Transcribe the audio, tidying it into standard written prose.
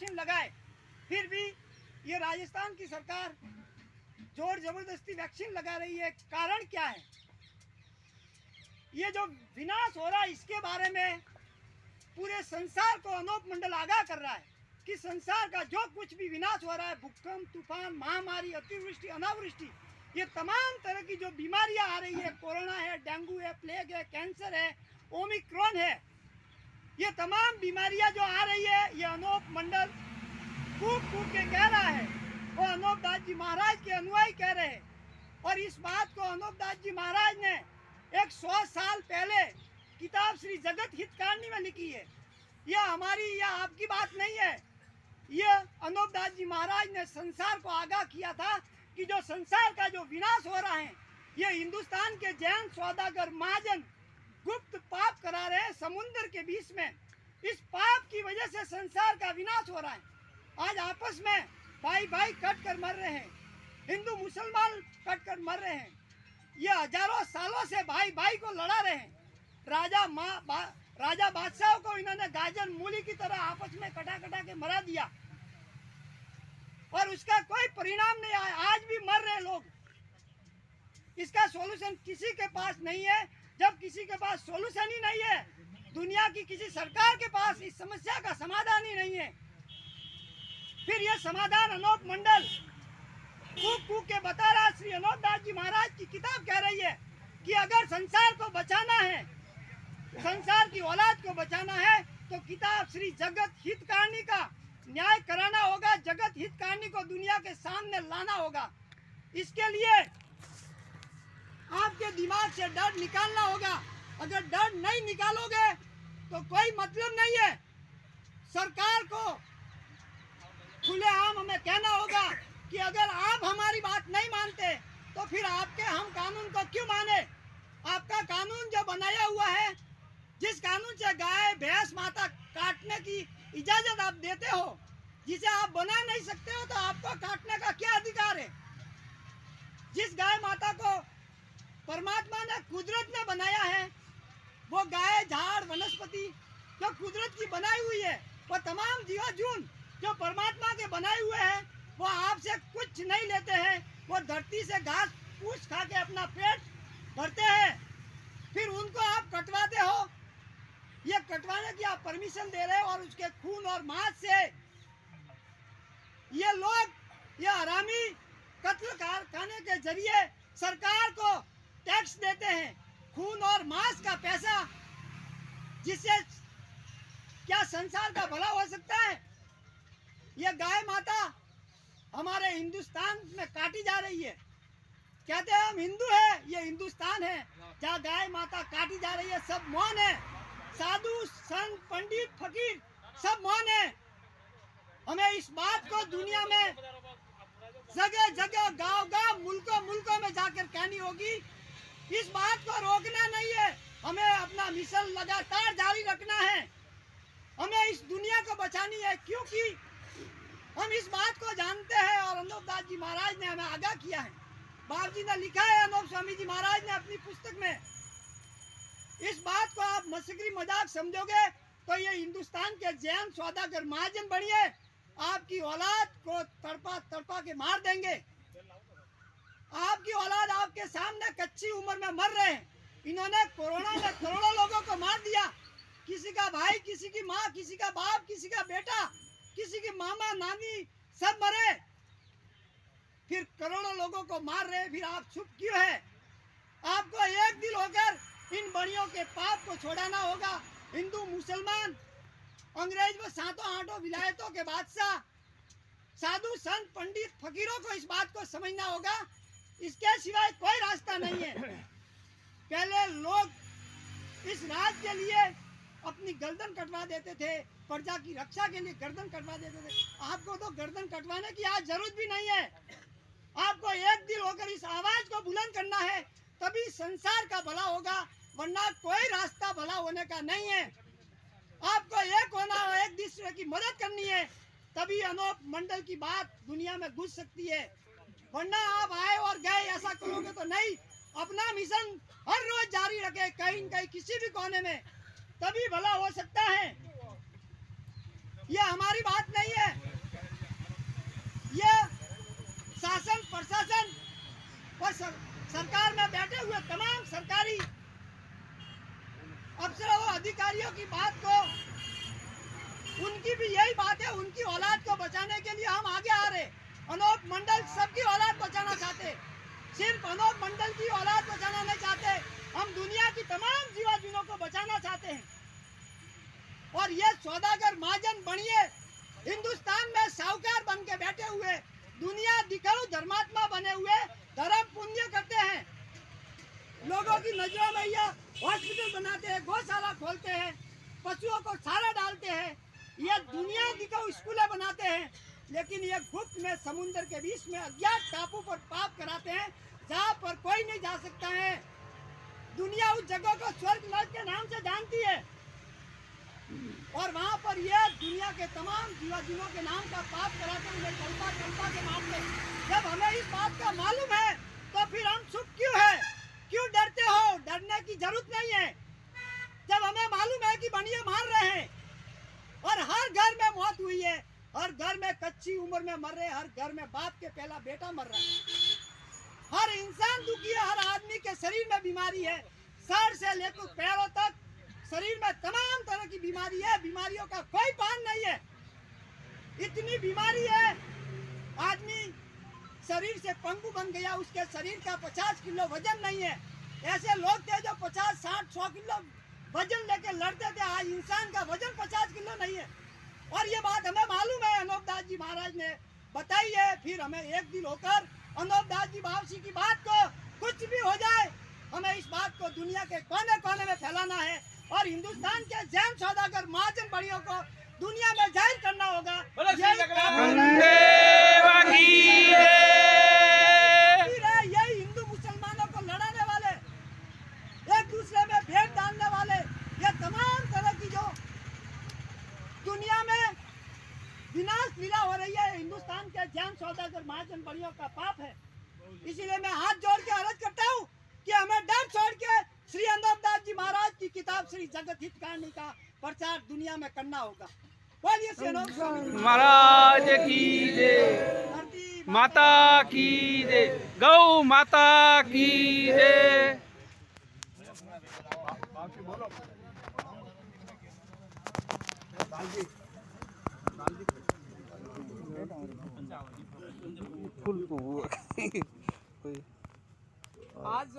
Vaccine लगाए, फिर भी ये राजस्थान की सरकार जोर जबरदस्ती वैक्सीन लगा रही है। कारण क्या है? ये जो विनाश हो रहा है इसके बारे में पूरे संसार को अनूप मंडल आगाह कर रहा है कि संसार का जो कुछ भी विनाश हो रहा है, भूकंप, तूफान, महामारी, अतिवृष्टि, अनावृष्टि, ये तमाम तरह की जो बीमारियां आ रही है, कोरोना है, डेंगू है, प्लेग है, कैंसर है, ओमिक्रॉन है, ये तमाम बीमारियां जो आ रही है, ये अनूप मंडल कूक कूक के कह रहा है। वो अनूप दास जी महाराज के अनुयायी कह रहे हैं और इस बात को अनूप दास जी महाराज ने 100 साल पहले किताब श्री जगत हितकारिणी में लिखी है। यह हमारी या आपकी बात नहीं है, यह अनूप दास जी महाराज ने संसार को आगाह किया था कि जो संसार का जो विनाश हो रहा है, ये हिंदुस्तान के जैन सौदागर महाजन गुप्त पाप करा रहे हैं समुद्र के बीच में। इस पाप की वजह से संसार का विनाश हो रहा है। आज आपस में भाई भाई कट कर मर रहे हैं, हिंदू मुसलमान कट कर मर रहे हैं। ये हजारों सालों से भाई भाई को लड़ा रहे हैं। राजा बादशाहों को इन्होंने गाजर मूली की तरह आपस में कटा कटा के मरा दिया और उसका कोई परिणाम नहीं आया। आज भी मर रहे लोग। इसका सॉल्यूशन किसी के पास नहीं है। जब किसी के पास सॉल्यूशन ही नहीं है, दुनिया की किसी सरकार के पास इस समस्या का समाधान ही नहीं है, फिर यह समाधान अनूप मंडल कूक कूक के बता रहा। श्री अनूप दास जी महाराज की किताब कह रही है कि अगर संसार को बचाना है, संसार की औलाद को बचाना है, तो किताब श्री जगत हितकारिणी का न्याय कराना होगा। जगत हितकारिणी को दुनिया के सामने लाना होगा। इसके लिए आपके दिमाग से डर निकालना होगा। अगर डर नहीं निकालोगे तो कोई मतलब नहीं है। सरकार को खुलेआम हमें कहना होगा कि अगर आप हमारी बात नहीं मानते तो फिर आपके हम कानून को क्यों माने? आपका कानून जो बनाया हुआ है, जिस कानून से गाय भैंस माता काटने की इजाजत आप देते हो, जिसे आप बना नहीं सकते हो, तो आपको काटने का क्या अधिकार है? जिस गाय माता को परमात्मा ने कुदरत ने बनाया है, वो गाय झाड़ वनस्पति जो कुदरत की बनाई हुई है, वो तमाम जीवा जून जो परमात्मा के बनाए हुए हैं, वो आपसे कुछ नहीं लेते हैं। वो धरती से घास फूस खा के अपना पेट भरते हैं, फिर उनको आप कटवाते हो। ये कटवाने की आप परमिशन दे रहे हो और उसके खून और मांस से ये लोग, ये हरामी कत्ल कारखाने के जरिए सरकार को टैक्स देते हैं, खून और मांस का पैसा, जिससे क्या संसार का भला हो सकता है? ये गाय माता हमारे हिंदुस्तान में काटी जा रही है। कहते हैं हम हिंदू है, ये हिंदुस्तान है जहाँ गाय माता काटी जा रही है। सब मौन है, साधु संत पंडित फकीर सब मौन है। हमें इस बात को दुनिया में जगह जगह गांव गांव मुल्कों मुल्कों में जाकर कहनी होगी। इस बात को रोकना नहीं है, हमें अपना मिशन लगातार जारी रखना है। हमें इस दुनिया को बचानी है, क्योंकि हम इस बात को जानते हैं और अनूप दास जी महाराज ने हमें आगाह किया है। बाप जी ने लिखा है, अनूप स्वामी जी महाराज ने अपनी पुस्तक में, इस बात को आप मस्करी मजाक समझोगे तो ये हिंदुस्तान के जैन सौदागर महाजन बनिए, आपकी औलाद को तड़पा तड़पा के मार देंगे। आपकी औलाद आपके सामने कच्ची उम्र में मर रहे हैं। इन्होंने कोरोना में करोड़ों लोगों को मार दिया। किसी का भाई, किसी की माँ, किसी का बाप, किसी का बेटा, किसी के मामा नानी सब मरे, फिर करोड़ों लोगों को मार रहे, फिर आप चुप क्यों है? आपको एक दिल होकर इन बड़ियों के पाप को छोड़ाना होगा। हिंदू मुसलमान अंग्रेज व सातों आठों विलायतों के बादशाह साधु संत पंडित फकीरों को इस बात को समझना होगा। इसके सिवाय कोई रास्ता नहीं है। पहले लोग इस राज के लिए अपनी गर्दन कटवा देते थे, प्रजा की रक्षा के लिए गर्दन कटवा देते थे। आपको तो गर्दन कटवाने की आज जरूरत भी नहीं है। आपको एक दिल होकर इस आवाज को बुलंद करना है, तभी संसार का भला होगा, वरना कोई रास्ता भला होने का नहीं है। आपको एक होना है, एक दूसरे की मदद करनी है, तभी अनूप मंडल की बात दुनिया में घुस सकती है। वरना आप आए और गए ऐसा करोगे तो नहीं। अपना मिशन हर रोज जारी रखे, कहीं न कहीं किसी भी कोने में, तभी भला हो सकता है। ये हमारी बात नहीं है। प्रशासन और सरकार में बैठे हुए तमाम सरकारी अफसरों और अधिकारियों की बात को, उनकी भी यही बात है, उनकी औलाद को बचाने के लिए हम आगे आ रहे। अनोप मंडल सबकी औलाद बचाना चाहते, सिर्फ अनोप मंडल की औलाद बचाना नहीं चाहते, हम दुनिया की तमाम जीवाजुनों को बचाना चाहते हैं। और ये सौदागर महाजन बनिए, हिंदुस्तान में साहूकार बन के बैठे हुए, दुनिया दिखाऊ धर्मात्मा बने हुए, धर्म पुण्य करते हैं, लोगों की नजरों में ये हॉस्पिटल बनाते हैं, गौशाला खोलते हैं, पशुओं को चारा डालते हैं, ये दुनिया दिखाऊ स्कूलें बनाते हैं, लेकिन ये गुप्त में समुद्र के बीच में अज्ञात टापू पर पाप कराते हैं जहाँ पर कोई नहीं जा सकता है। दुनिया उस जगह को स्वर्ग नर्क के नाम से जानती है और वहाँ पर ये दुनिया के तमाम जीवाजुनों के नाम का पाप कराते हुए कल्पा के मारते। जब हमें इस बात का मालूम है तो फिर हम चुप क्यों है? क्यों डरते हो? डरने की जरूरत नहीं है। जब हमें मालूम है कि बनिए मार रहे हैं और हर घर में मौत हुई है, हर घर में कच्ची उम्र में मर रहे, हर घर में बाप के पहला बेटा मर रहा है, हर इंसान दुखी है, हर आदमी के शरीर में बीमारी है, सर से लेकर पैरों तक शरीर में तमाम तरह की बीमारी है, बीमारियों का कोई पान नहीं है। इतनी बीमारी है, आदमी शरीर से पंगु बन गया, उसके शरीर का 50 किलो वजन नहीं है। ऐसे लोग थे जो 50, 60, 100 किलो वजन लेके लड़ते थे, आज इंसान का वजन 50 किलो नहीं है। और ये बात हमें मालूम है, अनोप दास जी महाराज ने बताई है। फिर हमें एक दिन होकर अनोप दास जी बाबूजी की बात को, कुछ भी हो जाए, हमें इस बात को दुनिया के कोने कोने में फैलाना है और हिंदुस्तान के जैन सौदागर महाजन बड़ियों को दुनिया में जाहिर करना होगा। यही हिंदू मुसलमानों को लड़ाने वाले, एक दूसरे में भेद डालने वाले, ये तमाम तरह की जो दुनिया में विनाश लीला हो रही है, हिंदुस्तान के जैन सौदागर महाजन बड़ियों का पाप है। इसीलिए मैं हाथ जोड़ के अर्ज करता हूँ कि हमें डर छोड़ के श्री अनोप दास जी महाराज की किताब श्री जगत हित कहानी का प्रचार दुनिया में करना होगा। बोलिए श्री अनोप महाराज की जय, माता की जय, गौ माता की जय। फुल को आज